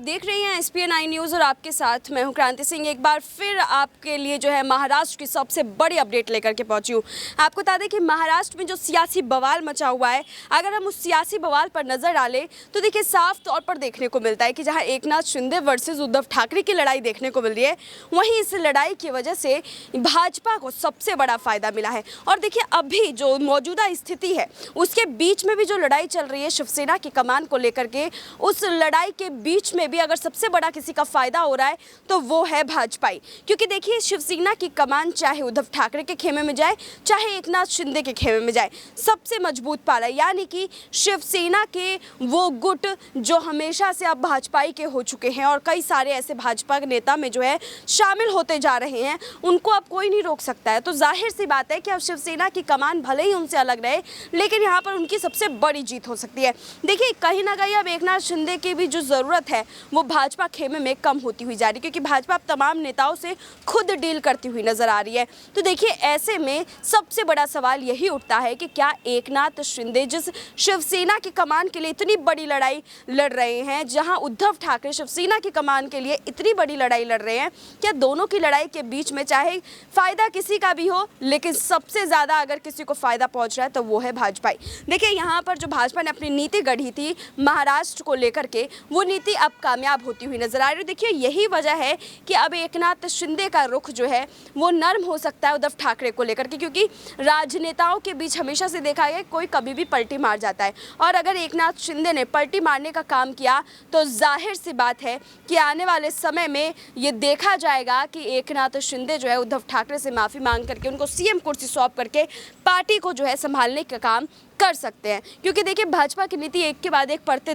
देख रहे हैं SPN9 न्यूज़ और आपके साथ मैं हूं क्रांति सिंह। एक बार फिर आपके लिए जो है महाराष्ट्र की सबसे बड़ी अपडेट लेकर के पहुंची हूं। आपको बता दें कि महाराष्ट्र में जो सियासी बवाल मचा हुआ है, अगर हम उस सियासी बवाल पर नजर डालें तो देखिए साफ तौर पर देखने को मिलता है कि जहां एकनाथ शिंदे वर्सेस उद्धव ठाकरे की लड़ाई देखने को मिल रही है, वहीं इस लड़ाई की वजह से भाजपा को सबसे बड़ा फायदा मिला है। और देखिए अभी जो मौजूदा स्थिति है उसके बीच में भी जो लड़ाई चल रही है शिवसेना की कमान को लेकर के, उस लड़ाई के बीच में भी अगर सबसे बड़ा किसी का फायदा हो रहा है तो वो है भाजपाई। क्योंकि देखिए शिवसेना की कमान चाहे उद्धव ठाकरे के खेमे में जाए चाहे एकनाथ शिंदे के खेमे में जाए, सबसे मजबूत पाला, यानी कि शिवसेना के वो गुट जो हमेशा से अब भाजपाई के हो चुके हैं और कई सारे ऐसे भाजपा के नेता में जो है शामिल होते जा रहे हैं, उनको अब कोई नहीं रोक सकता है। तो जाहिर सी बात है कि अब शिवसेना की कमान भले ही उनसे अलग रहे, लेकिन यहाँ पर उनकी सबसे बड़ी जीत हो सकती है। देखिए कहीं ना कहीं अब एकनाथ शिंदे की भी जो ज़रूरत है वो भाजपा खेमे में कम होती हुई जा रही है, क्योंकि भाजपा अब तमाम नेताओं से खुद डील करती हुई नजर आ रही है। तो देखिए ऐसे में सबसे बड़ा सवाल यही उठता है कि क्या एकनाथ शिंदे जिस शिवसेना की कमान के लिए इतनी बड़ी लड़ाई लड़ रहे हैं, जहां उद्धव ठाकरे शिवसेना की कमान के लिए इतनी बड़ी लड़ाई लड़ रहे हैं, क्या दोनों की लड़ाई के बीच में चाहे फायदा किसी का भी हो, लेकिन सबसे ज़्यादा अगर किसी को फायदा पहुंच रहा है तो वो है भाजपाई। देखिए यहाँ पर जो भाजपा ने अपनी नीति गढ़ी थी महाराष्ट्र को लेकर के, वो नीति अब कामयाब होती हुई नजर आ रही है। देखिए यही वजह है कि अब एकनाथ शिंदे का रुख जो है वो नर्म हो सकता है उद्धव ठाकरे को लेकर के, क्योंकि राजनेताओं के बीच हमेशा से देखा गया कोई कभी भी पलटी मार जाता है, और अगर एकनाथ शिंदे ने पलटी मारने का काम किया तो जाहिर सी बात है कि आने वाले समय में ये देखा जाएगा कि एकनाथ शिंदे जो है उद्धव ठाकरे से माफ़ी मांग करके उनको CM कुर्सी सौंप करके पार्टी को जो है संभालने का काम कर सकते हैं। क्योंकि देखिए भाजपा की नीति एक के बाद एक पड़ते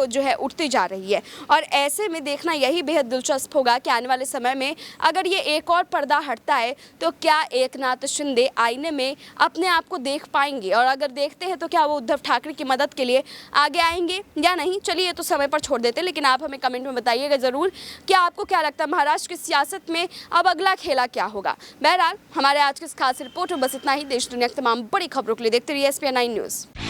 जो है उठती जा रही है, और ऐसे में देखना यही बेहद दिलचस्प होगा कि आने वाले समय में अगर ये एक और पर्दा हटता है तो क्या एकनाथ शिंदे आईने में अपने आप को देख पाएंगे, और अगर देखते हैं तो क्या वो उद्धव ठाकरे की मदद के लिए आगे आएंगे या नहीं। चलिए ये तो समय पर छोड़ देते हैं, लेकिन आप हमें कमेंट में बताइएगा ज़रूर कि आपको क्या लगता है महाराष्ट्र की सियासत में अब अगला खेला क्या होगा। बहरहाल हमारे आज की इस खास रिपोर्ट में बस इतना ही। देश दुनिया की तमाम बड़ी खबरों के लिए देखते रहिए SPN9 न्यूज़।